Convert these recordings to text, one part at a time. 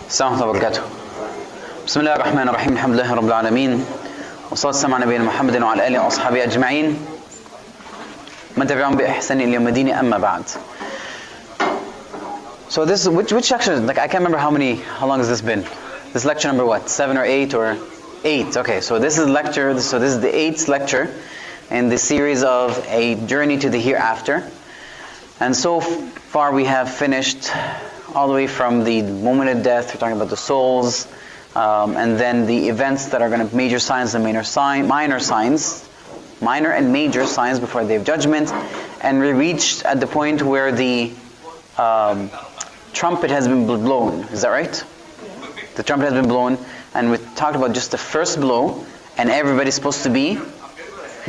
السلام عليكم ورحمة الله وبركاته. بسم الله الرحمن الرحيم. الحمد لله رب العالمين والصلاة والسلام على نبينا محمد وعلى آله وأصحابه أجمعين من تبعهم بإحسان إلى يوم الدين أما بعد. So this is which section? Like I can't remember how long has this been? This lecture number what? 7 or 8 or 8? Okay, so this is lecture. So this is the 8th lecture in the series of a journey to the hereafter. And so far we have finished all the way from the moment of death. We're talking about the souls, and then the events that are going to major signs and minor and major signs before the day of judgment. And we reached at the point where the trumpet has been blown. Is that right? The trumpet has been blown, and we talked about just the first blow, and everybody's supposed to be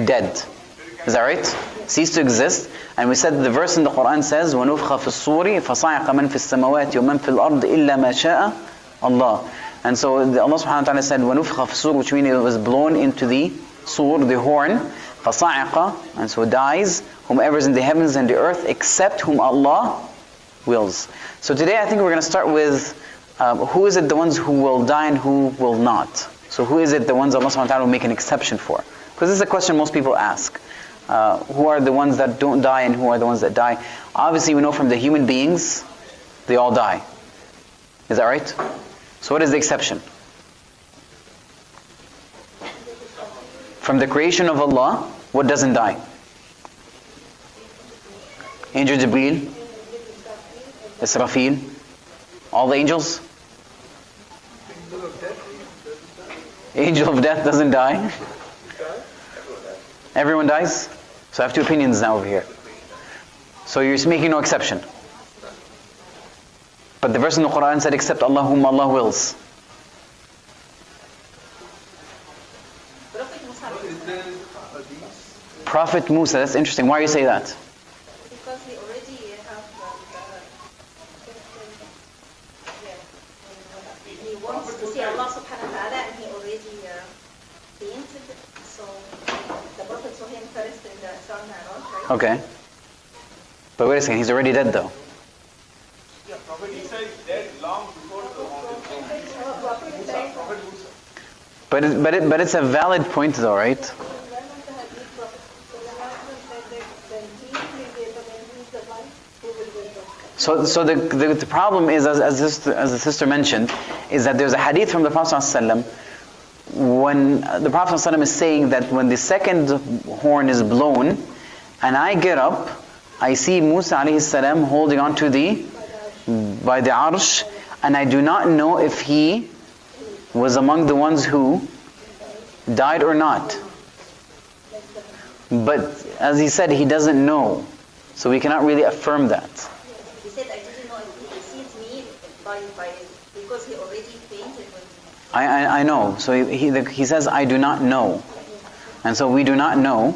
dead. Is that right? Cease to exist. And we said the verse in the Quran says, وَنُفْخَ فِي الصُّورِ فَصَعِقَ مَنْ فِي السَّمَوَاتِ وَمَنْ فِي الْأَرْضِ إِلَّا مَا شَاءَ اللَّهُ. And so Allah subhanahu wa ta'ala said, وَنُفْخَ فِي الصُّورِ, which means it was blown into the sur, the horn, فَصَعِقَ, and so dies whomever is in the heavens and the earth except whom Allah wills. So today I think we're going to start with who is it the ones who will die and who will not. So who is it the ones Allah subhanahu wa ta'ala will make an exception for? Because this is a question most people ask. Who are the ones that don't die and who are the ones that die? Obviously we know from the human beings, they all die. Is that right? So what is the exception? From the creation of Allah, what doesn't die? Angel Jibreel, Israfil, all the angels? Angel of death doesn't die? Everyone dies? So I have two opinions now over here. So you're making no exception. But the verse in the Quran said, except Allah whom Allah wills. Prophet Musa, that's interesting. Why do you say that? Because he already he wants to see Allah subhanahu wa ta'ala, and he already painted it. So the Prophet saw him first in the Isra Mi'raj, right? Okay. But wait a second, he's already dead though. Yeah, Prophet Isa is dead long before the Musa. But it's a valid point though, right? So the problem is, as the sister mentioned, is that there's a hadith from the Prophet ﷺ when the Prophet ﷺ is saying that when the second horn is blown, and I get up, I see Musa alayhi salam holding on to by the arsh, and I do not know if he was among the ones who died or not. But as he said, he doesn't know, so we cannot really affirm that. He said, I didn't know if he sees me because he already painted with me. I know. So he says, I do not know. And so we do not know.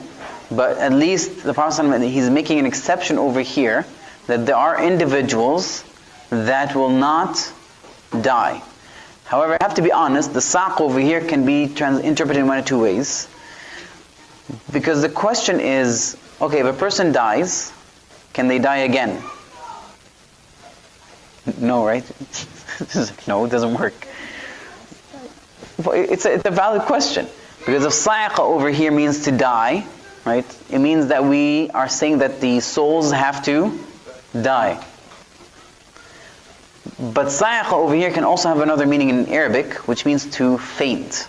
But at least the Prophet, he's making an exception over here that there are individuals that will not die. However, I have to be honest, the saq over here can be interpreted in one of two ways. Because the question is, okay, if a person dies, can they die again? No, right? No, it doesn't work. It's a valid question. Because if sa'iqa over here means to die, right? It means that we are saying that the souls have to die. But sa'iqa over here can also have another meaning in Arabic, which means to faint.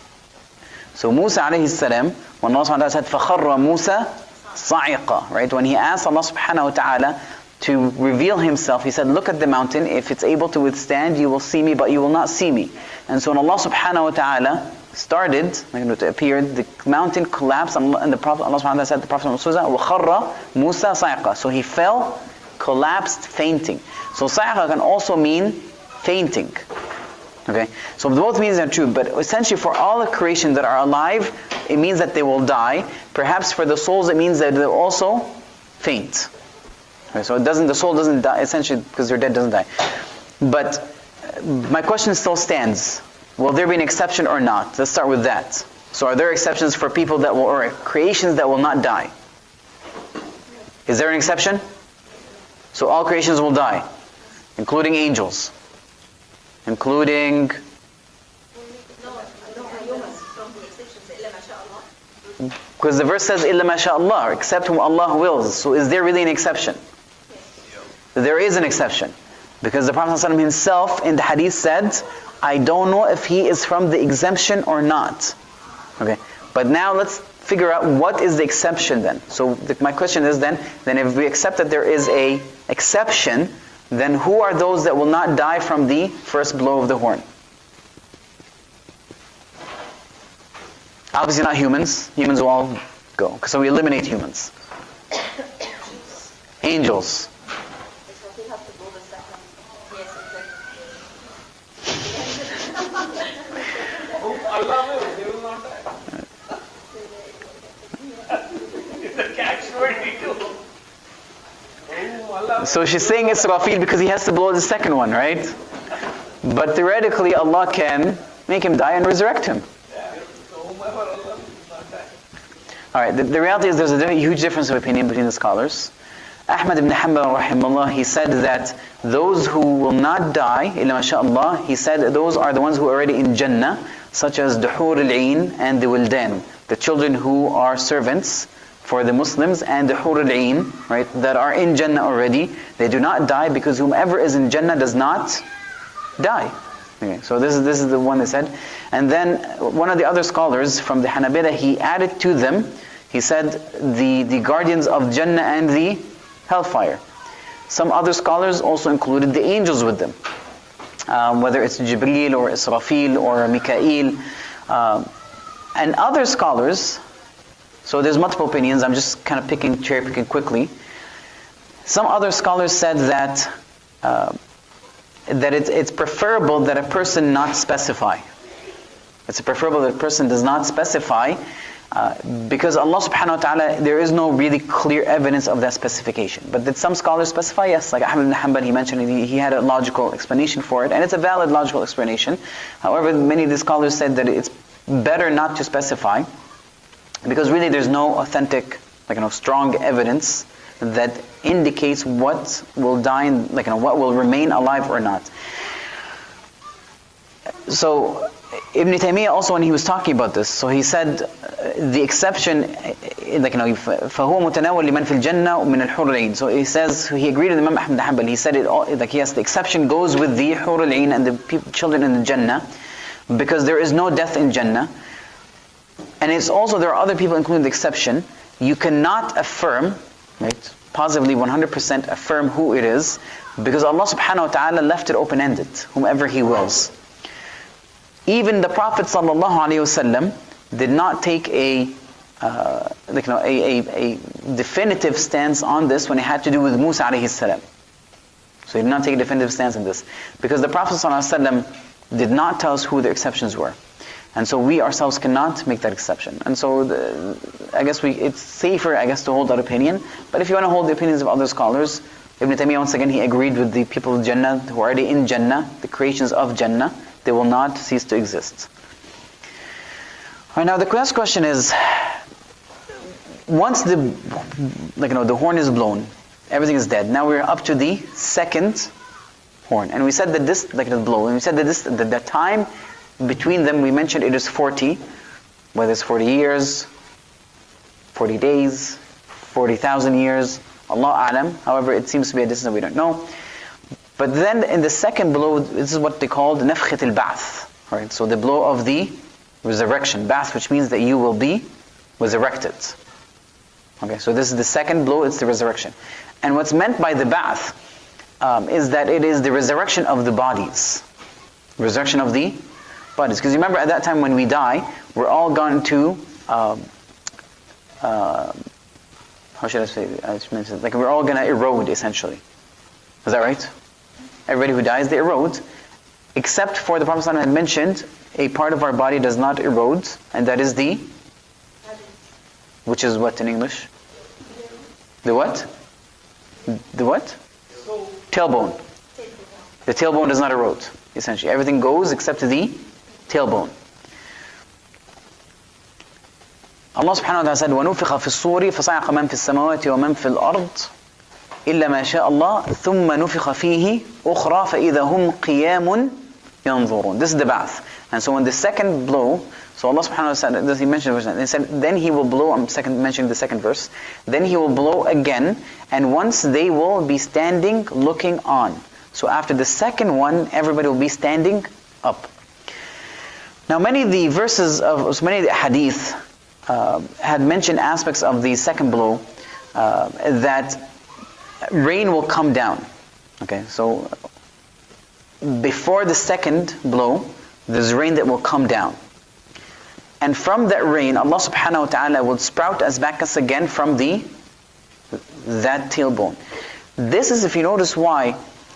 So Musa alayhi salam, when Allah subhanahu wa ta'ala said, فَخَرَّ مُوسَى صَعِقًا, right? When he asked Allah subhanahu wa ta'ala to reveal himself, he said, look at the mountain, if it's able to withstand, you will see me, but you will not see me. And so when Allah subhanahu wa ta'ala started to appear, the mountain collapsed, and the Prophet, Allah subhanahu wa ta'ala said, the Prophet وَخَرَّ مُوسَى صَعِقًا. So he fell, collapsed, fainting. So صَعِقًا can also mean fainting. Okay, so both meanings are true, but essentially for all the creation that are alive, it means that they will die. Perhaps for the souls, it means that they'll also faint. Okay, so the soul doesn't die, essentially because they're dead doesn't die. But my question still stands. Will there be an exception or not? Let's start with that. So are there exceptions for people that will, or creations that will not die? Is there an exception? So all creations will die, including angels. including... Because the verse says, إِلَّا مَا شَاءَ اللَّهُ, except whom Allah wills. So is there really an exception? There is an exception. Because the Prophet ﷺ himself in the hadith said, I don't know if he is from the exemption or not. Okay. But now let's figure out what is the exception then. So my question is then if we accept that there is a exception, then who are those that will not die from the first blow of the horn? Obviously not humans. Humans will all go. So we eliminate humans. Angels. Allah will, they will not die. It's a catch-22. So she's saying Israfil because he has to blow the second one, right? But theoretically, Allah can make him die and resurrect him. Alright, the reality is there's a huge difference of opinion between the scholars. Ahmad ibn Hanbal, rahimahullah, he said that those who will not die, illa masha'Allah, he said those are the ones who are already in Jannah, such as the Hur al-Ain and the Wildan, the children who are servants for the Muslims, and the Hur al-Ain, right, that are in Jannah already. They do not die because whomever is in Jannah does not die. Okay, so this is the one they said. And then one of the other scholars from the Hanabila, he added to them, he said the guardians of Jannah and the hellfire. Some other scholars also included the angels with them. Whether it's Jibreel or Israfil or Mikael. And other scholars, so there's multiple opinions, I'm just kind of cherry picking quickly. Some other scholars said that it's preferable that a person not specify. It's preferable that a person does not specify because Allah subhanahu wa ta'ala, there is no really clear evidence of that specification. But did some scholars specify? Yes, like Ahmad ibn Hanbal, he mentioned he had a logical explanation for it, and it's a valid logical explanation. However, many of the scholars said that it's better not to specify because really there's no authentic, strong evidence that indicates what will die, what will remain alive or not. So Ibn Taymiyyah also, when he was talking about this, so he said the exception, فَهُوَ مُتَنَاوَلْ لِمَنْ فِي الْجَنَّةِ وَمِنَ الْحُورِ الْعِينِ. So he says, he agreed with Imam Ahmad Hanbal. He said yes, the exception goes with the Hur al-Ain and the children in the Jannah, because there is no death in Jannah. And it's also, there are other people including the exception. You cannot affirm, right, positively 100% affirm who it is, because Allah subhanahu wa ta'ala left it open-ended, whomever He wills. Even the Prophet ﷺ did not take a definitive stance on this when it had to do with Musa alayhi salam. So he did not take a definitive stance on this, because the Prophet ﷺ did not tell us who the exceptions were. And so we ourselves cannot make that exception. And so it's safer, to hold that opinion. But if you want to hold the opinions of other scholars, Ibn Taymiyyah, once again, he agreed with the people of Jannah who are already in Jannah, the creations of Jannah. They will not cease to exist. All right, now the last question is, once the horn is blown, everything is dead. Now we're up to the second horn, and we said that this blow, and we said that the time between them, we mentioned it is 40, whether it's 40 years, 40 days, 40,000 years, Allah A'lam. However, it seems to be a distance that we don't know. But then in the second blow, this is what they call the nafkhat al-ba'th. Right? So the blow of the resurrection. Ba'th, which means that you will be resurrected. Okay, so this is the second blow, it's the resurrection. And what's meant by the ba'th is that it is the resurrection of the bodies. Resurrection of the bodies. Because remember, at that time when we die, we're all gone to, how should I say, we're all going to erode, essentially. Is that right? Everybody who dies, they erode. Except for the Prophet ﷺ had mentioned, a part of our body does not erode, and that is the, which is what in English? The what? The what? Tailbone. The tailbone does not erode, essentially. Everything goes except the tailbone. Allah subhanahu wa ta'ala said, وَنُفِخَ فِي الصُّورِ فَصَعَقَ مَنْ فِي السَّمَاوَاتِ وَمَنْ فِي الْأَرْضِ إِلَّا مَا شَاءَ اللَّهُ ثُمَّ نُفِخَ فِيهِ أُخْرَى فَإِذَا هُمْ قِيَامٌ ينظرون. This is the ba'th. And so when the second blow, so Allah subhanahu wa ta'ala, does he mention the verse? He said, then he will blow, I'm mentioning the second verse, then he will blow again, and once they will be standing looking on. So after the second one, everybody will be standing up. Now many of the verses many of the hadith had mentioned aspects of the second blow, that rain will come down. Okay, so before the second blow, there's rain that will come down. And from that rain, Allah subhanahu wa ta'ala will sprout us back again from that tailbone. This is, if you notice, why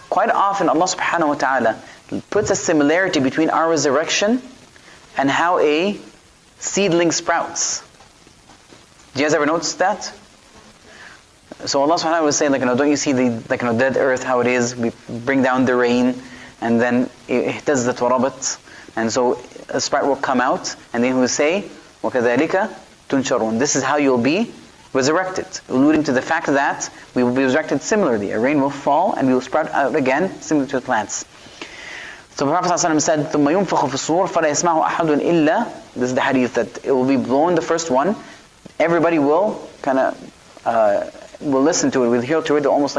quite often Allah subhanahu wa ta'ala puts a similarity between our resurrection and how a seedling sprouts. Do you guys ever notice that? So Allah subhanahu wa ta'ala will say, don't you see the dead earth, how it is? We bring down the rain, and then اهتزت وربت, and so a sprout will come out, and then he will say, وَكَذَلِكَ تُنْشَرُونَ. This is how you'll be resurrected, alluding to the fact that we will be resurrected similarly. A rain will fall, and we will sprout out again, similar to the plants. So the Prophet ﷺ said, ثُمَّ يُنْفَخُ فِي الصُّورِ فَلَا يَسْمَعُ أَحَدٌ إِلَّا. This is the hadith, that it will be blown, the first one. Everybody will will listen to it, will hear to it, almost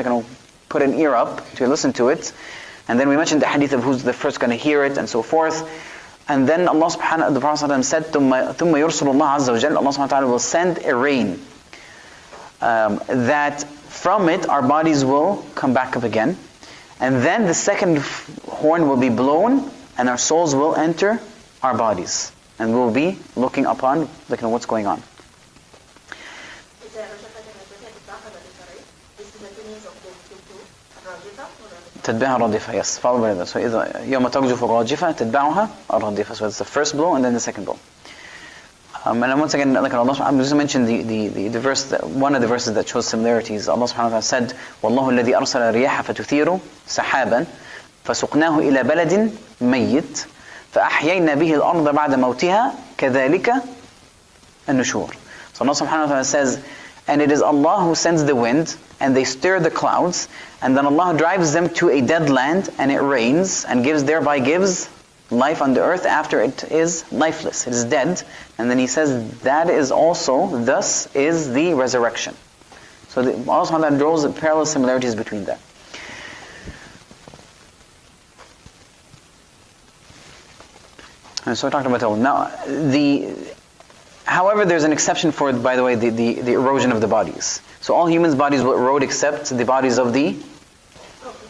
put an ear up to listen to it. And then we mentioned the hadith of who's the first going to hear it, and so forth. And then the Prophet ﷺ said, ثُمَّ يُرْسُلُ اللَّهُ عَزَّ وَجَلَّ. Allah subhanahu wa ta'ala will send a rain, that from it our bodies will come back up again. And then the second horn will be blown, and our souls will enter our bodies, and we'll be looking upon what's going on. تتبعها الرادفة, yes, followed by that. So يوم ترجف الراجفة تتبعها الرادفة. So it's the first blow and then the second blow. And then once again, Allah, I'm just mentioning the verse, one of the verses that shows similarities. Allah subhanahu wa ta'ala said, وَاللَّهُ الَّذِي أَرْسَلَ الرِّيَاحَ فَتُثِيرُ سَحَابًا فَسُقْنَاهُ إِلَى بَلَدٍ مَيِّتٍ فَأَحْيَيْنَا بِهِ الْأَرْضَ بَعْدَ مَوْتِهَا كَذَلِكَ النُّشُورُ. So Allah subhanahu wa ta'ala says, and it is Allah who sends the wind, and they stir the clouds, and then Allah drives them to a dead land, and it rains, and thereby gives life on the earth after it is lifeless, it is dead. And then He says, that is also, thus is the resurrection. So Allah subhanahu wa ta'ala draws parallel similarities between that. And so I talked about that. Now, however, there's an exception for, by the way, the erosion of the bodies. So all humans' bodies will erode except the bodies of the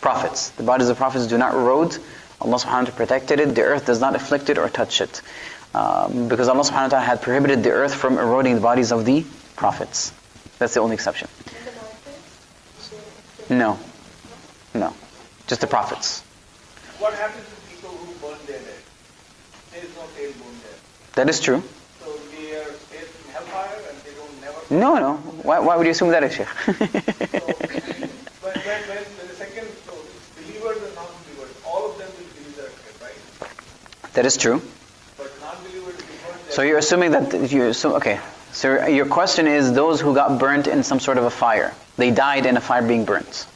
prophets. The bodies of prophets do not erode. Allah subhanahu wa ta'ala protected it. The earth does not afflict it or touch it. Because Allah subhanahu wa ta'ala had prohibited the earth from eroding the bodies of the prophets. That's the only exception. No. Just the prophets. What happens to people who burn their dead? There is no tailbone there. That is true. So they are placed in hellfire and they don't never... No. Why would you assume that, Sheikh? So, when the second, so it's believers and non-believers, all of them will be resurrected, right? That is true. But non-believers will burn their... So you're assuming that okay. So your question is those who got burnt in some sort of a fire. They died in a fire being burnt.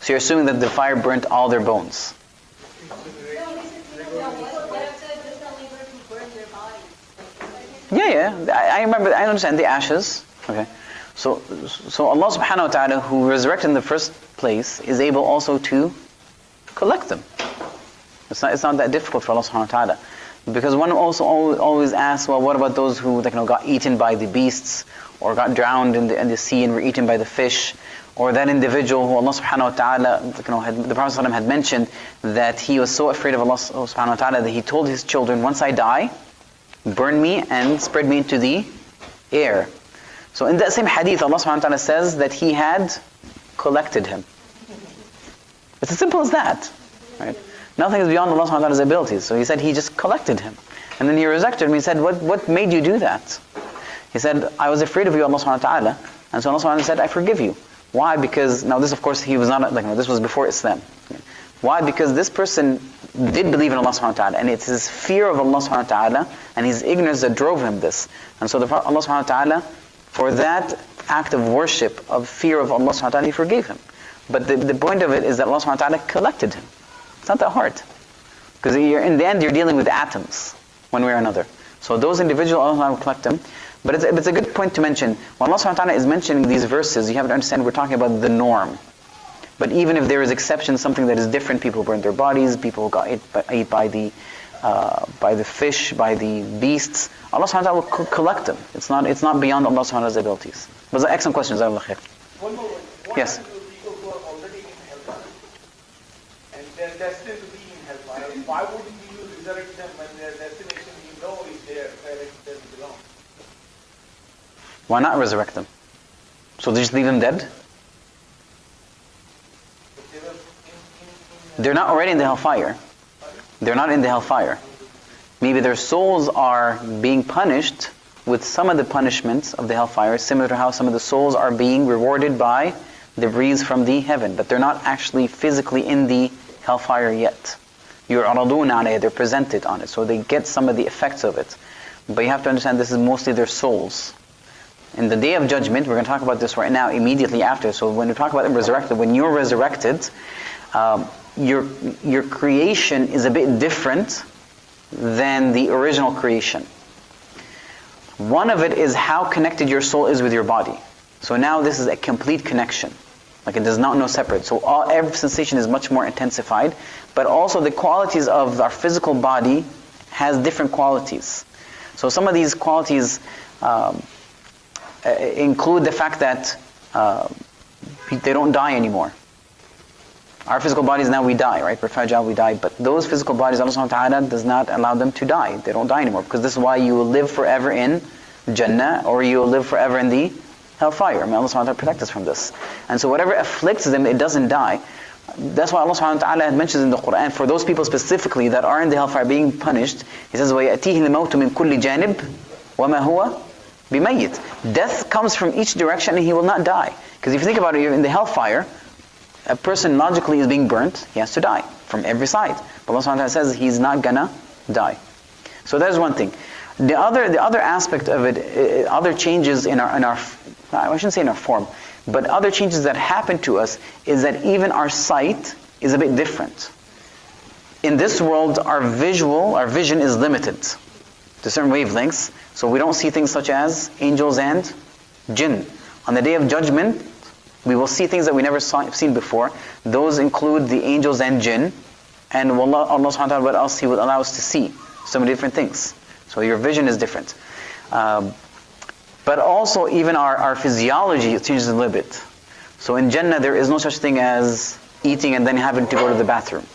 So you're assuming that the fire burnt all their bones. Yeah. I remember. I understand the ashes. Okay. So Allah subhanahu wa ta'ala, who resurrected in the first place, is able also to collect them. It's not that difficult for Allah subhanahu wa ta'ala. Because one also always asks, well, what about those who got eaten by the beasts, or got drowned in the sea and were eaten by the fish, or that individual who Allah subhanahu wa ta'ala, the Prophet ﷺ had mentioned that he was so afraid of Allah subhanahu wa ta'ala that he told his children, once I die, burn me and spread me into the air. So in that same hadith, Allah subhanahu wa ta'ala says that he had collected him. It's as simple as that. Right? Nothing is beyond Allah subhanahu wa ta'ala's abilities. So He said He just collected him. And then He resurrected him. He said, what made you do that? He said, I was afraid of you, Allah subhanahu wa ta'ala. And so Allah subhanahu wa ta'ala said, I forgive you. Why? Because, now this of course, he was not, this was before Islam. Why? Because this person did believe in Allah subhanahu wa ta'ala, and it's his fear of Allah subhanahu wa ta'ala and his ignorance that drove him this. And so Allah subhanahu wa ta'ala, for that act of worship, of fear of Allah subhanahu wa ta'ala, He forgave him. But the point of it is that Allah subhanahu wa ta'ala collected him. It's not that hard. Because in the end, you're dealing with atoms, one way or another. So those individuals, Allah will collect them. But it's a good point to mention. When Allah subhanahu wa ta'ala is mentioning these verses, you have to understand we're talking about the norm. But even if there is exception, something that is different, people burn their bodies, people got ate by the fish, by the beasts, Allah subhanahu wa ta'ala will collect them. It's not beyond Allah subhanahu wa ta'ala's abilities. But it's an excellent question. One more. What Yes. happens to people who are already in hellfire and they're destined to be in hellfire? Why wouldn't you resurrect them when their destination you know is there, where it doesn't belong? Why not resurrect them? So they just leave them dead? If they were They're not already in the hellfire. They're not in the hellfire. Maybe their souls are being punished with some of the punishments of the hellfire, similar to how some of the souls are being rewarded by the breeze from the heaven. But they're not actually physically in the hellfire yet. يُعْرَضُونَ عَلَيْهِ, they're presented on it. So they get some of the effects of it. But you have to understand this is mostly their souls. In the day of judgment, we're going to talk about this right now, immediately after. So when we talk about them resurrected, when you're resurrected, your creation is a bit different than the original creation. One of it is how connected your soul is with your body. So now this is a complete connection. Like it does not know separate. So every sensation is much more intensified. But also the qualities of our physical body has different qualities. So some of these qualities include the fact that they don't die anymore. Our physical bodies now we die, right? We're fragile, we die. But those physical bodies, Allah subhanahu wa ta'ala does not allow them to die. They don't die anymore. Because this is why you will live forever in Jannah or you will live forever in the hellfire. May Allah subhanahu wa ta'ala protect us from this. And so whatever afflicts them, it doesn't die. That's why Allah subhanahu wa ta'ala mentions in the Quran, for those people specifically that are in the hellfire being punished, He says, وَيَأْتِيهِ الْمَوْتُ مِنْ كُلِّ جَانِبٍ وَمَا هُوَ بِمَيِّتٍ. Death comes from each direction and he will not die. Because if you think about it, you're in the hellfire, a person logically is being burnt, he has to die from every side. But Allah subhanahu wa ta'ala says he's not gonna die. So that is one thing. The other aspect of it, other changes in our I shouldn't say in our form, but other changes that happen to us is that even our sight is a bit different. In this world, our vision is limited to certain wavelengths, so we don't see things such as angels and jinn. On the day of judgment, we will see things that we never seen before. Those include the angels and jinn, and Allah subhanahu wa ta'ala, what else He will allow us to see. So many different things. So your vision is different. But also even our physiology changes a little bit. So in Jannah there is no such thing as eating and then having to go to the bathroom.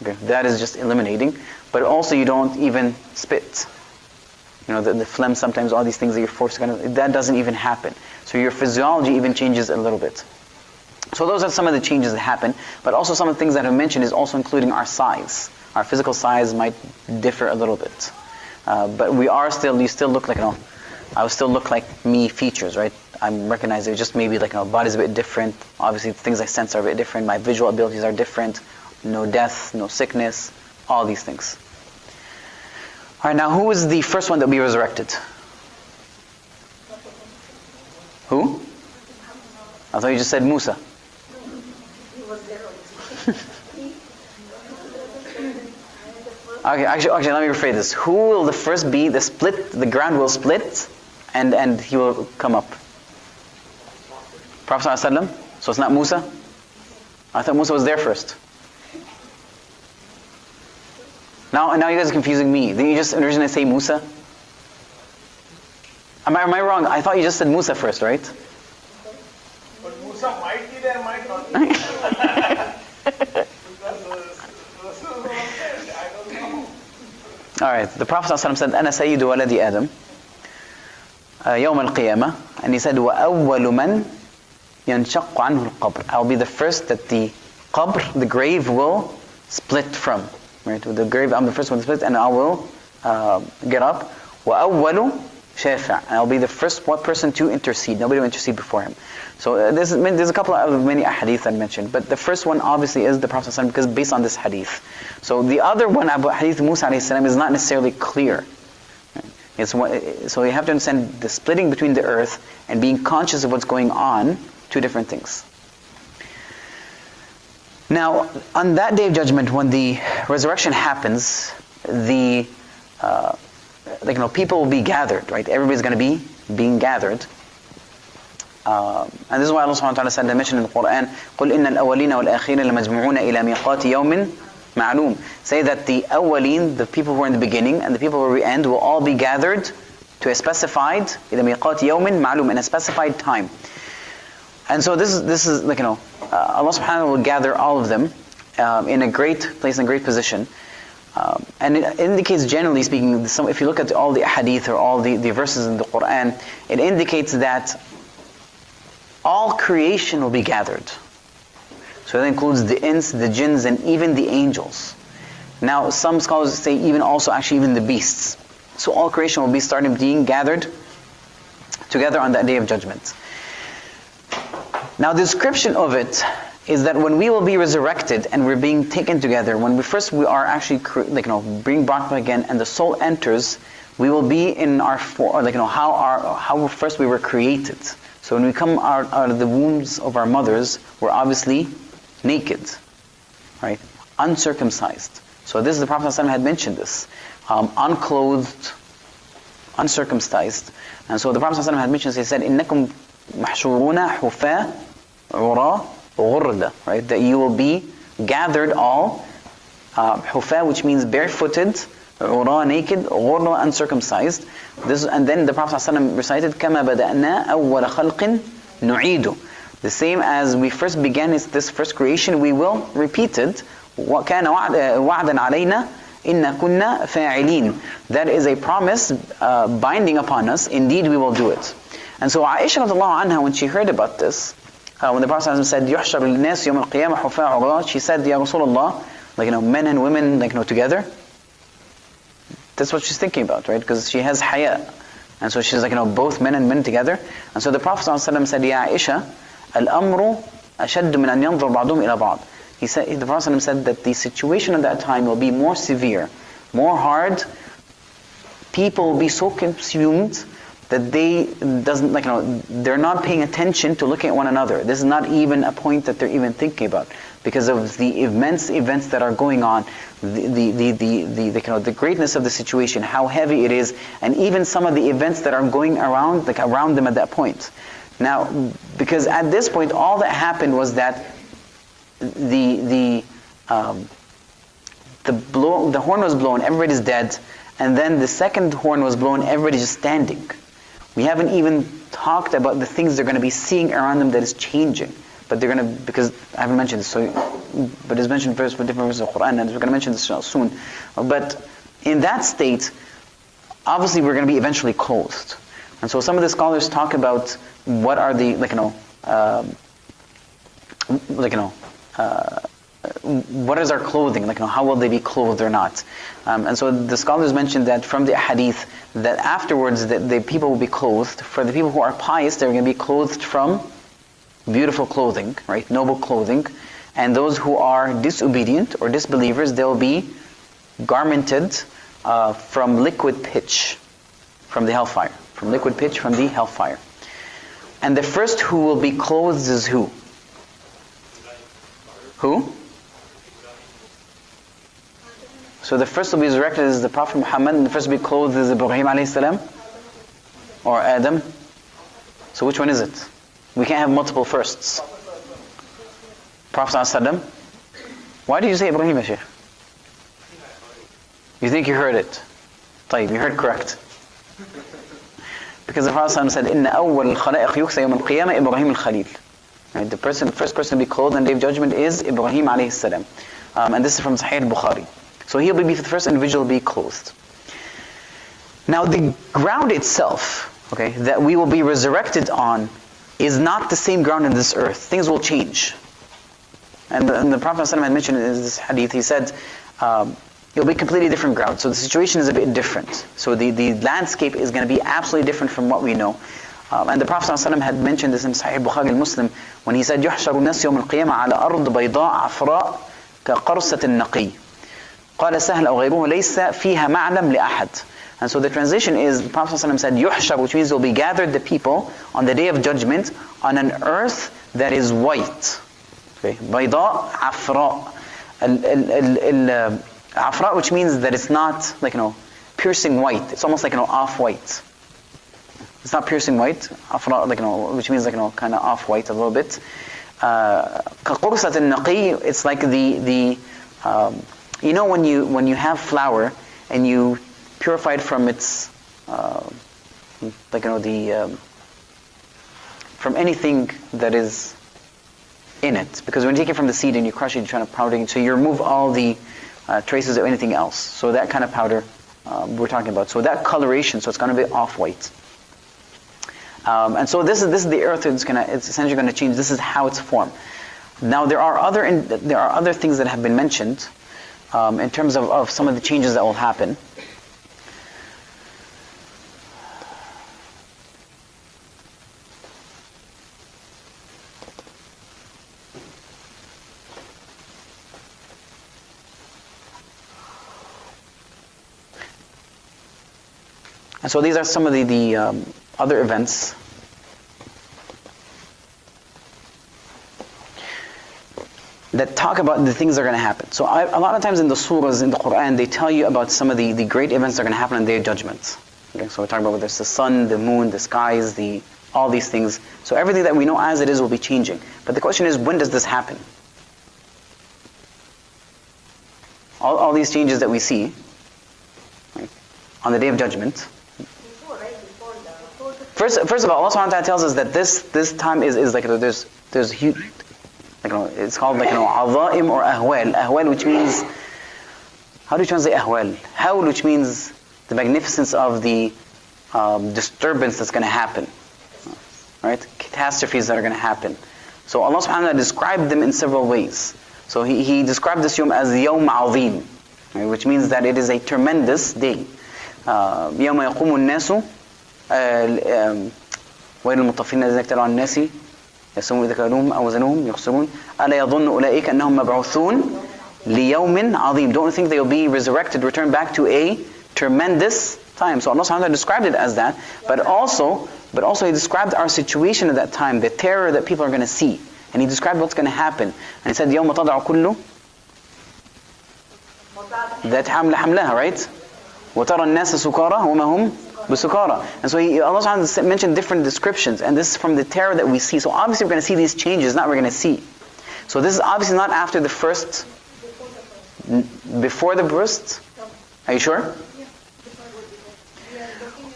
Okay? That is just eliminating. But also you don't even spit. You know, the phlegm sometimes, all these things that you're forced to that doesn't even happen. So your physiology even changes a little bit. So those are some of the changes that happen. But also some of the things that I mentioned is also including our size. Our physical size might differ a little bit. But you still look like, I will still look like me features, right? I'm recognizing just maybe like, body's a bit different. Obviously things I sense are a bit different. My visual abilities are different. No death, no sickness, all these things. All right, now who is the first one that will be resurrected? Who? I thought you just said Musa. Okay, actually, let me rephrase this. Who will the first be? The ground will split, and he will come up. Prophet ﷺ. So it's not Musa. I thought Musa was there first. Now you guys are confusing me. Didn't you just originally say Musa? Am I wrong? I thought you just said Musa first, right? But Musa might be there, might not be there. Alright, the Prophet ﷺ said, أَنَا سَيِّدُ وَلَدِ آدَمَ يَوْمَ الْقِيَامَةِ, and he said, وَأَوَّلُ مَنْ يَنْشَقُّ عَنْهُ الْقَبْرِ. I'll be the first that the qabr, the grave, will split from. Right? With the grave, I'm the first one to split, and I will get up. وَأَوَّلُ شَافِعٍ, and I'll be the first person to intercede. Nobody will intercede before him. So there's a couple of many hadith I mentioned, but the first one obviously is the Prophet ﷺ, because based on this hadith. So the other one about hadith Musa ﷺ is not necessarily clear. So you have to understand the splitting between the earth and being conscious of what's going on, two different things. Now, on that day of judgment, when the resurrection happens, people will be gathered, right? Everybody's going to be being gathered. And this is why Allah subhanahu wa ta'ala said, mentioned in the Quran, قُلْ إِنَّ الْأَوَّلِينَ وَالْآخِرِينَ لَمَجْمُعُونَ إِلَى مِيقَاتِ يَوْمٍ مَعْلُومٍ. Say that the awwaleen, the people who are in the beginning, and the people who are in the end, will all be gathered to a specified, إِلَى مِيقَاتِ يَوْمٍ مَعْلُومٍ, in a specified time. And so this is Allah subhanahu wa ta'ala will gather all of them in a great place, in a great position. And it indicates, generally speaking, if you look at all the hadith or all the verses in the Quran, it indicates that all creation will be gathered. So that includes the ins, the jinns, and even the angels. Now, some scholars say even the beasts. So all creation will be starting being gathered together on that day of judgment. Now, the description of it is that when we will be resurrected and we're being taken together, when we are actually being brought back again, and the soul enters, we will be in our how first we were created. So when we come out of the wombs of our mothers, we're obviously naked, right? Uncircumcised. So this is the Prophet ﷺ had mentioned this, unclothed, uncircumcised. And so the Prophet ﷺ had mentioned, he said, إِنَّكُمْ مَحْشُورُونَ حُفَاةً عُرَاةً غُرْلًا, right? That you will be gathered all, حُفَاة, which means barefooted, عُرَاة, naked, غُرْلًا, uncircumcised. And then the Prophet ﷺ recited, كَمَا بَدَأْنَا أَوَّلَ خَلْقٍ نُعِيدُ. The same as we first began this first creation, we will repeat it. وَكَانَ وَعْدًا عَلَيْنَا إِنَّا كُنَّا فَاعِلِينَ. That is a promise binding upon us. Indeed, we will do it. And so Aisha radiallahu anha, when she heard about this, when the Prophet said, يُحْشَرُ النَّاسِ يَوْمَ الْقِيَامَةِ حُفَاةً عُرَاةً, she said, Ya Rasulullah, men and women, together. That's what she's thinking about, right? Because she has haya. And so she's both men and men together. And so the Prophet said, Ya Aisha, الْأَمْرُ أَشَدُّ مِنْ أَنْ يَنْظُرْ بَعْضُهُمْ إِلَى بَعْضٍ. The Prophet said that the situation at that time will be more severe, more hard. People will be so consumed that they're not paying attention to looking at one another. This is not even a point that they're even thinking about, because of the immense events that are going on, the greatness of the situation, how heavy it is, and even some of the events that are going around, around them at that point. Now, because at this point, all that happened was that the horn was blown, everybody's dead, and then the second horn was blown, everybody's just standing. We haven't even talked about the things they're going to be seeing around them that is changing. But they're going to, because I haven't mentioned this, but it's mentioned first with different verses of the Quran, and we're going to mention this soon. But in that state, obviously we're going to be eventually clothed. And so some of the scholars talk about what are the, what is our clothing? How will they be clothed or not? And so the scholars mentioned that from the hadith, that afterwards the people will be clothed. For the people who are pious, they're going to be clothed from beautiful clothing, right? Noble clothing. And those who are disobedient or disbelievers, they'll be garmented from liquid pitch from the hellfire. From liquid pitch from the hellfire. And the first who will be clothed is who? Who? So the first to be resurrected is the Prophet Muhammad, and the first to be clothed is Ibrahim alayhi salam, or Adam. So which one is it? We can't have multiple firsts. Prophet ﷺ. Why did you say Ibrahim, Shaykh? You think you heard it? طيب, you heard correct. Because the Prophet ﷺ said, إِنَّ أَوَّلَ الْخَلَائِقِ يُكْسَى يَوْمَ الْقِيَامَةِ إِبْرَاهِيمُ الْخَلِيلُ. Right, the first person to be clothed on the day of judgment is Ibrahim alayhi salam. And this is from Sahih al-Bukhari. So he'll be the first individual to be clothed. Now the ground itself, that we will be resurrected on, is not the same ground in this earth. Things will change. And the Prophet ﷺ had mentioned in this hadith, he said, it'll be completely different ground. So the situation is a bit different. So the landscape is going to be absolutely different from what we know. And the Prophet ﷺ had mentioned this in Sahih Bukhari al-Muslim, when he said, يُحْشَرُ النَّاسِ يَوْمَ الْقِيَامَةِ عَلَى أَرْضِ بَيْضَاءَ عَفْرَاءَ كَقَرْصَةِ النَّقِيِّ قال سهل أو غيره ليس فيها معلم لأحد. And so the translation is, the Prophet ﷺ said, يُحْشَرُ, which means will be gathered the people on the day of judgment on an earth that is white. Okay, بيضاء عفراء. عفراء, which means that it's not like piercing white. It's almost like off-white. It's not piercing white. عفراء, like which means like kind of off-white a little bit. كقرصة النقي, it's like the when you have flour and you purify it from its from anything that is in it, because when you take it from the seed and you crush it, you're trying to powder it, so you remove all the traces of anything else. So that kind of powder we're talking about. So that coloration, so it's going to be off-white. And so this is the earth. It's essentially going to change. This is how it's formed. Now there are other things that have been mentioned in terms of some of the changes that will happen. And so these are some of the other events. That talk about the things that are going to happen. So a lot of times in the surahs, in the Quran, they tell you about some of the great events that are going to happen on the Day of Judgment. Okay, so we're talking about whether it's the sun, the moon, the skies, all these things. So everything that we know as it is will be changing. But the question is, when does this happen? All these changes that we see, right, on the Day of Judgment. First of all, Allah Subhanahu wa Ta'ala tells us that this time is like there's huge, it's called عظائم or ahwal. Ahwal, which means, how do you translate ahwal? Hawl, which means the magnificence of the disturbance that's going to happen, right? Catastrophes that are going to happen. So Allah Subhanahu wa Ta'ala described them in several ways. So He described this yawm as yawm azim, right, which means that it is a tremendous day. يوم يقوم الناس ويل المطففين الذين اكتالوا على الناس يحسبون إذا كالوهم أو وزنوهم يخسرون ألا يظن أولئك أنهم مبعوثون ليوم عظيم. Don't think they'll be resurrected, returned back to a tremendous time. So Allah Subhanahu wa Ta'ala described it as that, but also He described our situation at that time, the terror that people are going to see, and He described what's going to happen. And He said يوم تضع كل ذات حمل حملها, right? وترى الناس سكارى وما هم بسكارى. And so Allah Subhanahu wa Ta'ala mentioned different descriptions, and this is from the terror that we see. So obviously we're going to see these changes, not we're going to see. So this is obviously not after the first, before the burst. Are you sure?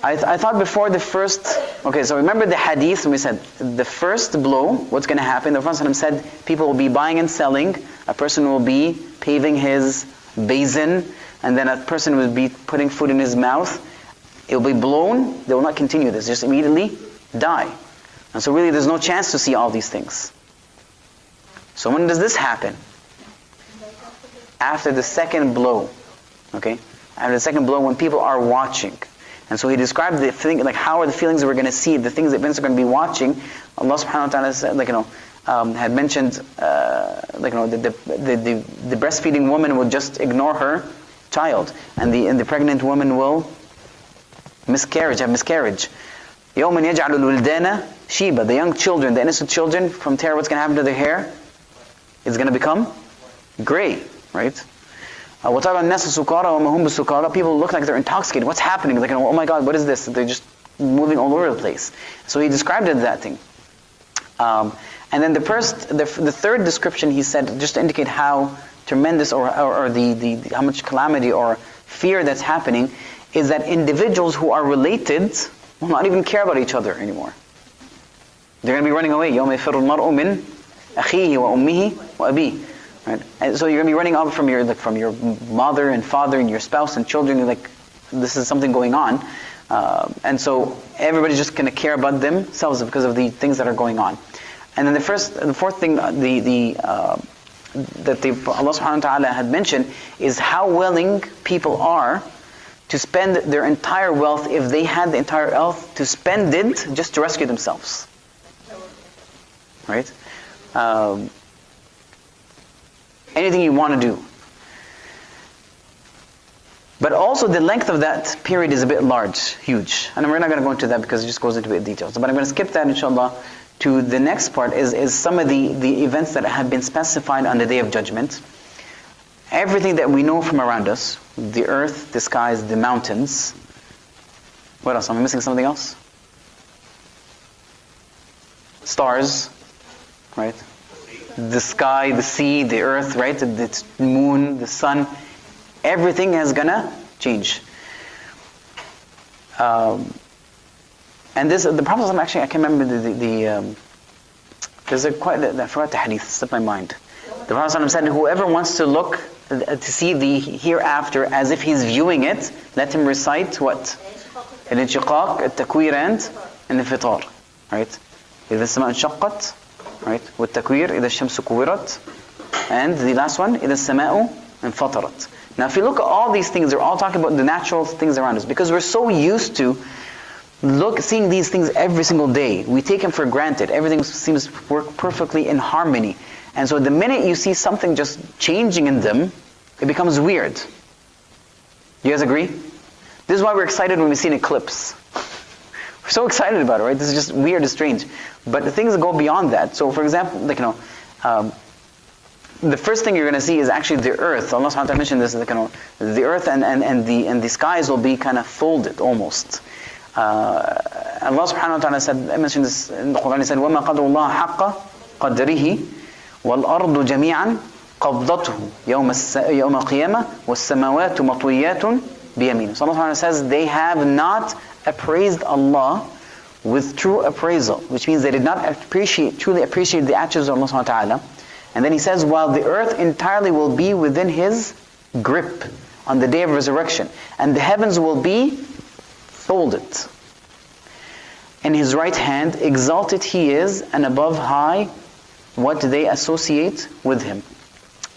I thought before the first. Okay, so remember the hadith when we said the first blow, what's going to happen? The Prophet said people will be buying and selling. A person will be paving his basin, and then a person will be putting food in his mouth. It will be blown. They will not continue this. Just immediately die. And so really there's no chance to see all these things. So when does this happen? After the second blow. Okay? After the second blow, when people are watching. And so He described the thing, like how are the feelings that we're going to see, the things that events are going to be watching. Allah Subhanahu wa Ta'ala said, had mentioned, the breastfeeding woman will just ignore her child, and the pregnant woman will have miscarriage. يَوْمًا يَجْعَلُ الْوِلْدَانَ شِيبًا. The young children, the innocent children, from terror, what's going to happen to their hair? It's going to become gray, right? وَتَرَى النَّاسَ سُكَارَى وَمَا هُمْ بِسُكَارَى. People look like they're intoxicated. What's happening? Like, oh my God, what is this? They're just moving all over the place. So He described it as that thing. And then the third description He said, just to indicate how tremendous or the how much calamity or fear that's happening, is that individuals who are related will not even care about each other anymore. They're going to be running away. يَوْمَ يَفِرُّ الْمَرْءُ مِنْ أَخِيهِ وَأُمِّهِ وَأَبِيهِ. Right? And so you're going to be running out from your mother and father and your spouse and children. You're like, this is something going on. And so everybody's just going to care about themselves because of the things that are going on. And then the fourth thing that Allah Subhanahu wa Ta'ala had mentioned is how willing people are to spend their entire wealth, if they had the entire wealth, to spend it just to rescue themselves. Right? Anything you want to do. But also the length of that period is a bit large, huge. And we're not going to go into that because it just goes into a bit details. But I'm going to skip that inshallah to the next part is some of the events that have been specified on the Day of Judgment. Everything that we know from around us, the earth, the skies, the mountains. What else? Am I missing something else? Stars, right? The sky, the sea, the earth, right? The moon, the sun. Everything is gonna change. And this, the Prophet actually, I can't remember there's a quite, I forgot the hadith, it slipped my mind. The Prophet said, whoever wants to look, to see the hereafter as if he's viewing it, let him recite what? Al-inshiqaq, al-takwir, and al-fitar. Right? إذا السماء انشقت, right? والتكوير إذا الشمس كورت, and the last one إذا السماء انفطرت. Now if you look at all these things, they're all talking about the natural things around us, because we're so used to seeing these things every single day. We take them for granted. Everything seems to work perfectly in harmony. And so the minute you see something just changing in them, it becomes weird. You guys agree? This is why we're excited when we see an eclipse. We're so excited about it, right? This is just weird and strange. But the things that go beyond that. So for example, the first thing you're going to see is actually the earth. Allah subhanahu wa ta'ala mentioned this, the earth and the skies will be kind of folded almost. Allah subhanahu wa ta'ala said, I mentioned this in the Quran, he said, وَمَا قَدْرُ اللَّهَ حَقَّ قَدْرِهِ وَالْأَرْضُ جَمِيعًا قَبْضَتُهُ يَوْمَ الْقِيَامَةِ وَالسَّمَاوَاتُ مَطْوِيَّاتٌ بِيَمِينِهِ. So Allah subhanahu wa ta'ala says, they have not appraised Allah with true appraisal, which means they did not truly appreciate the attributes of Allah subhanahu wa ta'ala. And then he says, while the earth entirely will be within his grip on the day of resurrection, and the heavens will be folded. In his right hand, exalted he is, and above high, what they associate with him.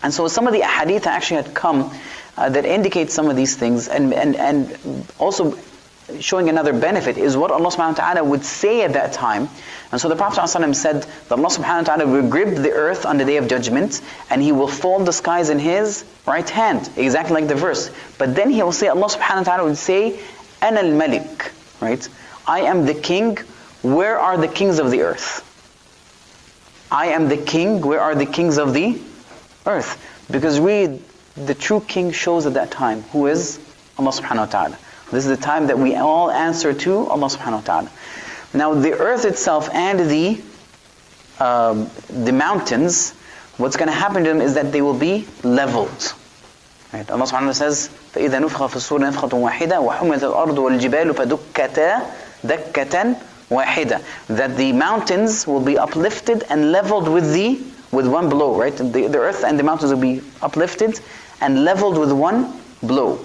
And so some of the ahadith actually had come that indicate some of these things, and also showing another benefit is what Allah subhanahu wa ta'ala would say at that time. And so the Prophet ﷺ said that Allah subhanahu wa ta'ala will grip the earth on the Day of Judgment, and he will fold the skies in his right hand, exactly like the verse. But then he will say, Allah subhanahu wa ta'ala would say, Ana al-Malik, right? I am the king, where are the kings of the earth? I am the king, where are the kings of the earth? Because the true king shows at that time, who is Allah subhanahu wa ta'ala. This is the time that we all answer to Allah subhanahu wa ta'ala. Now the earth itself and the mountains, what's going to happen to them is that they will be leveled. Right? Allah subhanahu wa ta'ala says, فَإِذَا نُفْخَ فِي الصُّورِ نَفْخَةٌ وَاحِدَةٌ وَحُمِلَتِ الْأَرْضُ وَالْجِبَالُ فَدُكَّتَا دَكَّةً وَاحِدَةً. That the mountains will be uplifted and leveled with one blow, right? The earth and the mountains will be uplifted and leveled with one blow.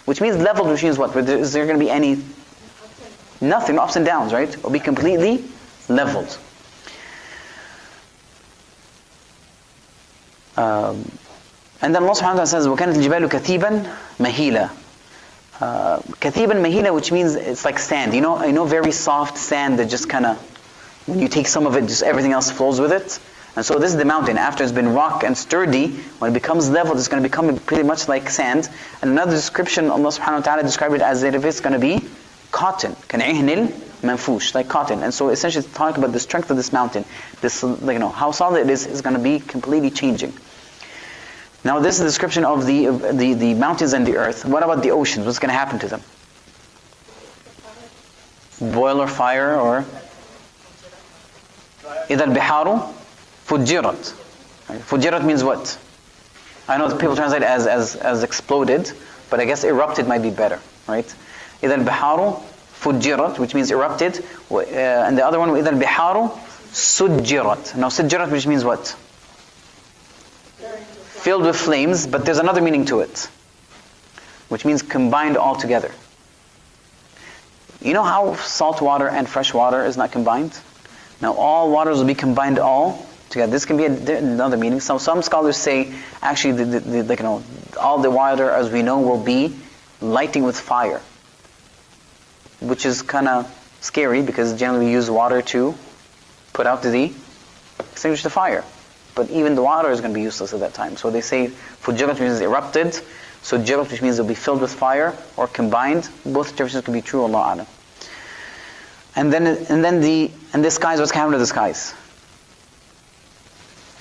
Which means leveled, which means what? Is there going to be nothing, no ups and downs, right? It will be completely leveled. And then Allah subhanahu wa ta'ala says, وَكَانَتِ الْجِبَالُ كَثِيبًا مَهِيلًا. كَثِيبًا مَهِيلًا, which means it's like sand. You know very soft sand that just kind of, when you take some of it, just everything else flows with it. And so this is the mountain. After it's been rock and sturdy, when it becomes leveled, it's going to become pretty much like sand. And another description, Allah subhanahu wa ta'ala described it as if it's going to be cotton. كَنْعِهْنِ الْمَنْفُوشِ, like cotton. And so essentially it's talking about the strength of this mountain. This, how solid it is going to be completely changing. Now this is the description of the mountains and the earth. What about the oceans? What's going to happen to them? Boil or fire or... إِذَا الْبِحَارُ فُجِّرَتْ. Fujirat means what? I know that people translate as exploded, but I guess erupted might be better, right? إِذَا الْبِحَارُ فُجِّرَتْ, which means erupted, and the other one, إِذَا الْبِحَارُ سُجِّرَتْ. Now سُجِّرَتْ, which means what? Filled with flames, but there's another meaning to it, which means combined all together. You know how salt water and fresh water is not combined? Now all waters will be combined all together. This can be another meaning. So some scholars say actually all the water as we know will be lighting with fire, which is kind of scary because generally we use water to put out extinguish the fire. But even the water is going to be useless at that time. So they say fujirat, which means erupted, sujirat, which means it'll be filled with fire, or combined. Both interpretations can be true, Allah A'lam. And then the skies, what's happening to the skies?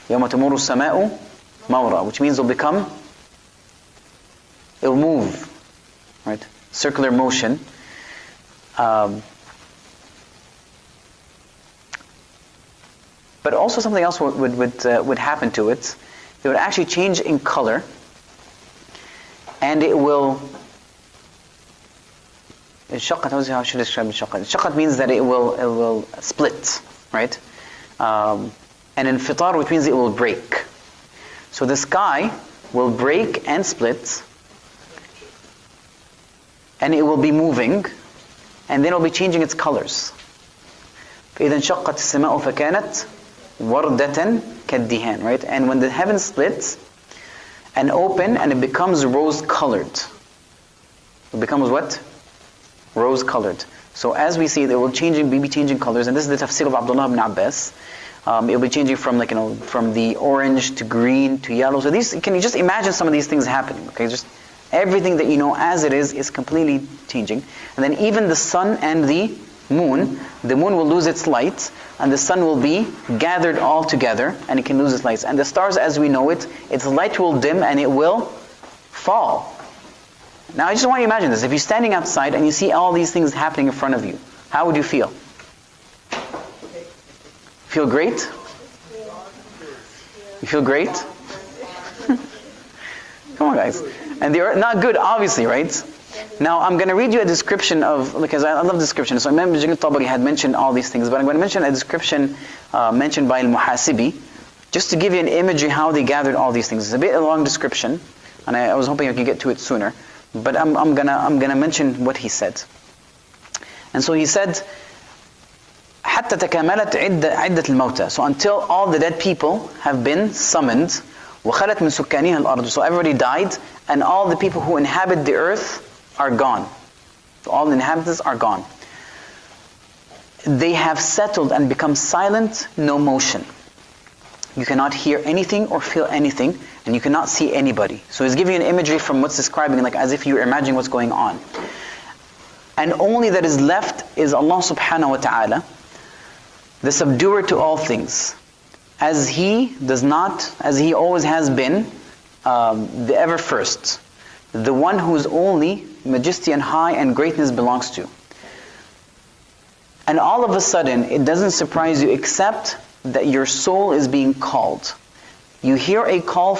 يَوْمَ تَمُرُ السَّمَاءُ مَوْرًا, which means it'll move, right? Circular motion. But also something else would happen to it. It would actually change in color, and it will. How should I describe الشقة? الشقة means that it will split, right? And infitar, which means it will break. So the sky will break and split, and it will be moving, and then it will be changing its colors. فإذا انشقت السماء فكانت وردة كالدهان, right? And when the heaven splits and open, and it becomes rose-colored. It becomes what? Rose-colored. So as we see, it will be changing colors, and this is the tafsir of Abdullah ibn Abbas. It will be changing from from the orange to green to yellow. So can you just imagine some of these things happening? Okay, just everything that you know as it is completely changing. And then even the sun and the moon will lose its light, and the sun will be gathered all together, and it can lose its lights. And the stars, as we know it, its light will dim and it will fall. Now I just want you to imagine this. If you're standing outside and you see all these things happening in front of you, how would you feel? Feel great? You feel great? Come on, guys. And they are not good, obviously, right? Now I'm going to read you a description of, because I love description. So Imam Tabari had mentioned all these things, but I'm going to mention a description mentioned by Al-Muhasibi, just to give you an imagery how they gathered all these things. It's a bit a long description, and I was hoping I could get to it sooner. But I'm gonna mention what he said. And so he said, حتى تكاملت عدة الموتى. So until all the dead people have been summoned, وخلت من سكانها الأرض. So everybody died, and all the people who inhabit the earth are gone. So all the inhabitants are gone. They have settled and become silent, no motion. You cannot hear anything or feel anything, and you cannot see anybody. So he's giving you an imagery from what's describing, like as if you're imagining what's going on. And only that is left is Allah subhanahu wa ta'ala, the subduer to all things. As He always has been, the ever first. The one whose only majesty and high and greatness belongs to. And all of a sudden, it doesn't surprise you except that your soul is being called. You hear a call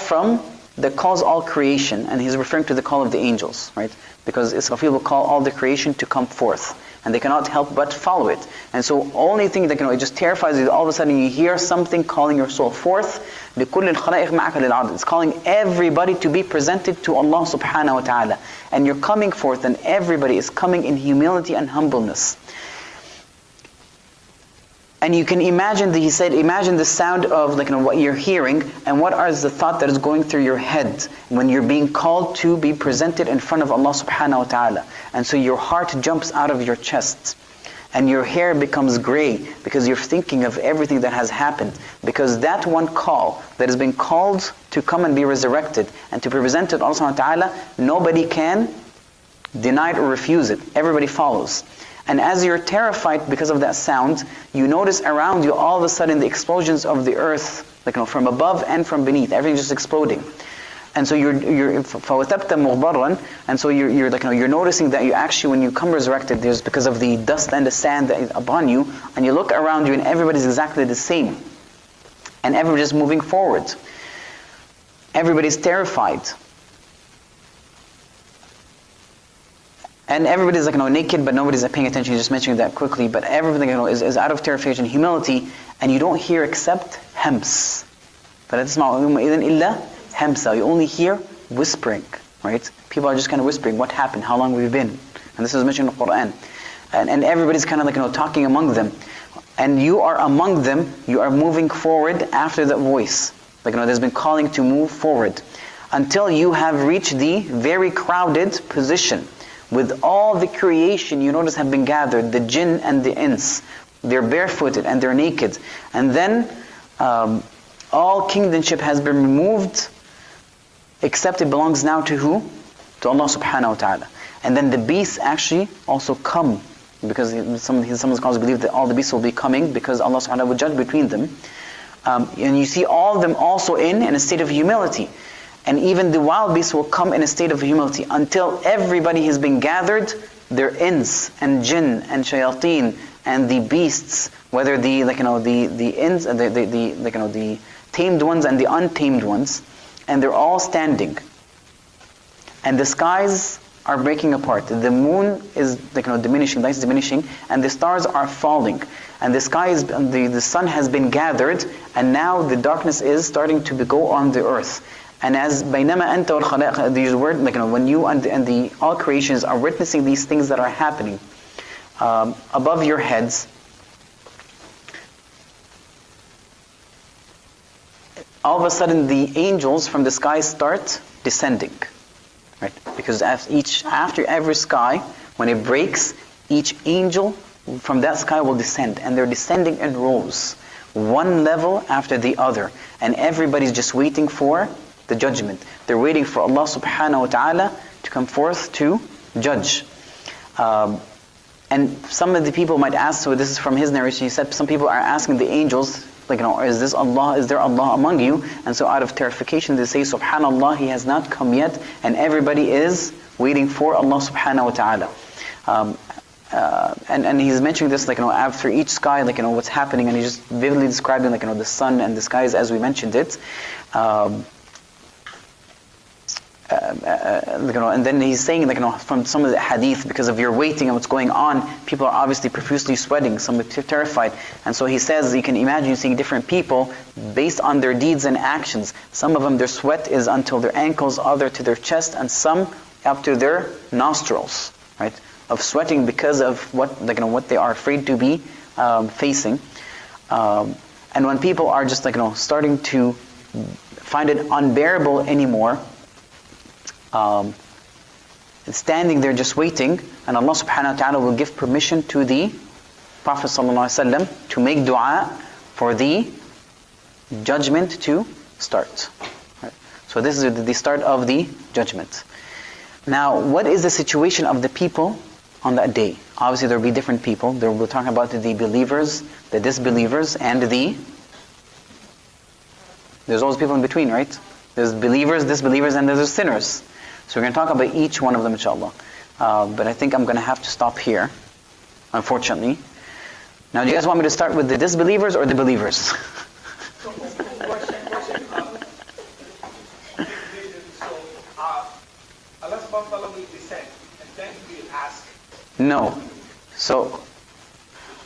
that calls all creation, and he's referring to the call of the angels, right? Because Israfil will call all the creation to come forth, and they cannot help but follow it. And so only thing that it just terrifies you, all of a sudden you hear something calling your soul forth. It's calling everybody to be presented to Allah subhanahu wa ta'ala. And you're coming forth, and everybody is coming in humility and humbleness. And you can imagine, he said, imagine the sound of what you're hearing, and what is the thought that is going through your head when you're being called to be presented in front of Allah subhanahu wa ta'ala. And so your heart jumps out of your chest, and your hair becomes gray, because you're thinking of everything that has happened. Because that one call that has been called to come and be resurrected and to be presented to Allah subhanahu wa ta'ala, nobody can deny it or refuse it. Everybody follows. And as you're terrified because of that sound, you notice around you all of a sudden the explosions of the earth, from above and from beneath, everything's just exploding. And so you're فَوَثَبْتَ مُغْبَرًا, and so you're noticing that you actually, when you come resurrected, there's because of the dust and the sand that is upon you, and you look around you and everybody's exactly the same, and everybody's moving forward. Everybody's terrified. And everybody's naked, but nobody's paying attention. You're just mentioning that quickly. But everything is out of terrification, humility, and you don't hear except hems. فَلَا تَسْمَعُ إِذًا إِلَّا هَمْسًا. You only hear whispering, right? People are just kind of whispering, what happened, how long we've been. And this is mentioned in the Quran. And everybody's kind of talking among them. And you are among them, you are moving forward after that voice. There's been calling to move forward. Until you have reached the very crowded position. With all the creation, you notice, have been gathered, the jinn and the ins. They're barefooted and they're naked. And then all kingdomship has been removed, except it belongs now to who? To Allah subhanahu wa ta'ala. And then the beasts actually also come because some scholars believe that all the beasts will be coming because Allah subhanahu wa ta'ala will judge between them. And you see all of them also in a state of humility. And even the wild beasts will come in a state of humility until everybody has been gathered, their ins and jinn and shayateen and the beasts, whether the ins, the tamed ones and the untamed ones, and they're all standing. And the skies are breaking apart. The moon is diminishing, light is diminishing, and the stars are falling. And the sky is, the sun has been gathered, and now the darkness is starting to go on the earth. And as بينما أنت والخلائق, these words, when you and the all creations are witnessing these things that are happening above your heads, all of a sudden the angels from the sky start descending, right? Because after every sky, when it breaks, each angel from that sky will descend, and they're descending in rows, one level after the other, and everybody's just waiting for the judgment. They're waiting for Allah subhanahu wa ta'ala to come forth to judge. And some of the people might ask, so this is from his narration, he said some people are asking the angels, is this Allah, is there Allah among you? And so out of terrification they say, subhanallah, He has not come yet, and everybody is waiting for Allah subhanahu wa ta'ala. And he's mentioning this after each sky, what's happening, and he's just vividly describing the sun and the skies as we mentioned it. And then he's saying from some of the hadith, because of your waiting and what's going on, people are obviously profusely sweating, some are terrified. And so he says, you can imagine seeing different people based on their deeds and actions. Some of them, their sweat is until their ankles, other to their chest, and some up to their nostrils, right? Of sweating because of what they are afraid to be facing. And when people are just starting to find it unbearable anymore, standing there just waiting, and Allah subhanahu wa ta'ala will give permission to the Prophet sallallahu alaihi wasallam to make dua for the judgment to start. Right? So this is the start of the judgment. Now, what is the situation of the people on that day? Obviously there will be different people. There we're talking about the believers, the disbelievers, and there's always people in between, right? There's believers, disbelievers, and there's sinners. So we're going to talk about each one of them, inshallah. But I think I'm going to have to stop here, unfortunately. Now, do you guys want me to start with the disbelievers or the believers? So Allah subhanahu wa ta'ala will descend, and then He will ask. No. So,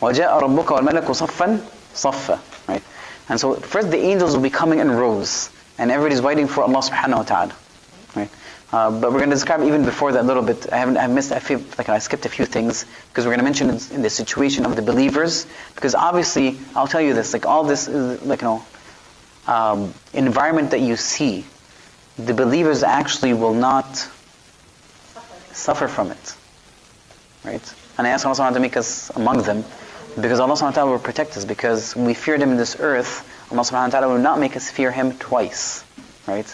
وَجَاءَ رَبُّكَ وَالْمَلَكُ صَفًّا صَفًّا. Right? And so first the angels will be coming in rows, and everybody's waiting for Allah subhanahu wa ta'ala. Right? But we're going to describe even before that a little bit. I feel like I skipped a few things, because we're going to mention in the situation of the believers, because obviously, I'll tell you this, all this environment that you see, the believers actually will not suffer from it. Right? And I ask Allah subhanahu wa ta'ala to make us among them, because Allah subhanahu wa ta'ala will protect us, because when we feared Him in this earth, Allah subhanahu wa ta'ala will not make us fear Him twice. Right?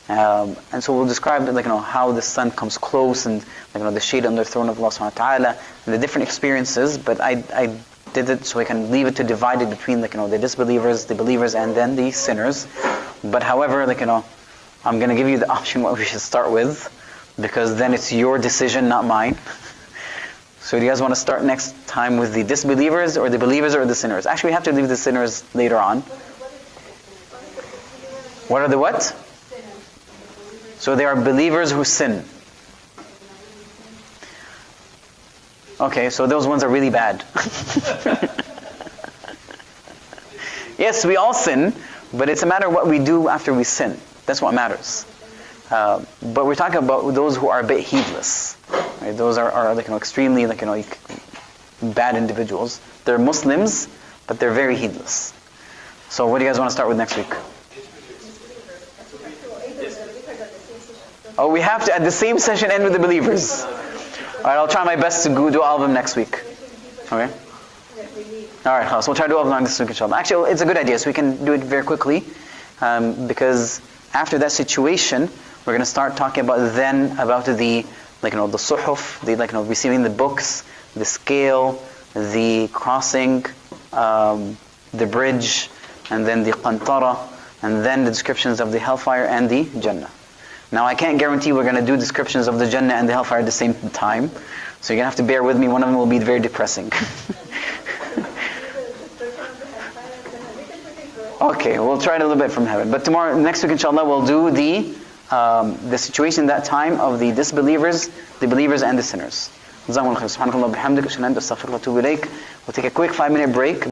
And so we'll describe how the sun comes close, and the shade under the throne of Allah subhanahu wa ta'ala, and the different experiences. But I did it so we can leave it to divide it between the disbelievers, the believers, and then the sinners. But however, I'm going to give you the option what we should start with, because then it's your decision, not mine. So do you guys want to start next time with the disbelievers, or the believers, or the sinners? Actually, we have to leave the sinners later on. What are the what? So they are believers who sin. Okay, so those ones are really bad. Yes, we all sin, but it's a matter of what we do after we sin. That's what matters. But we're talking about those who are a bit heedless. Right? Those are extremely bad individuals. They're Muslims, but they're very heedless. So what do you guys want to start with next week? Oh, we have to, at the same session, end with the believers. Alright, I'll try my best to do all of them next week. Okay? Alright, so we'll try to do all of them this week, inshallah. Actually, it's a good idea, so we can do it very quickly. Because after that situation, we're going to start talking about the like the suhuf, the receiving the books, the scale, the crossing, the bridge, and then the qantara, and then the descriptions of the hellfire and the Jannah. Now I can't guarantee we're going to do descriptions of the Jannah and the hellfire at the same time, so you're going to have to bear with me. One of them will be very depressing. Okay, we'll try it a little bit from heaven. But next week inshallah, we'll do the situation that time of the disbelievers, the believers and the sinners. We'll take a quick 5-minute break.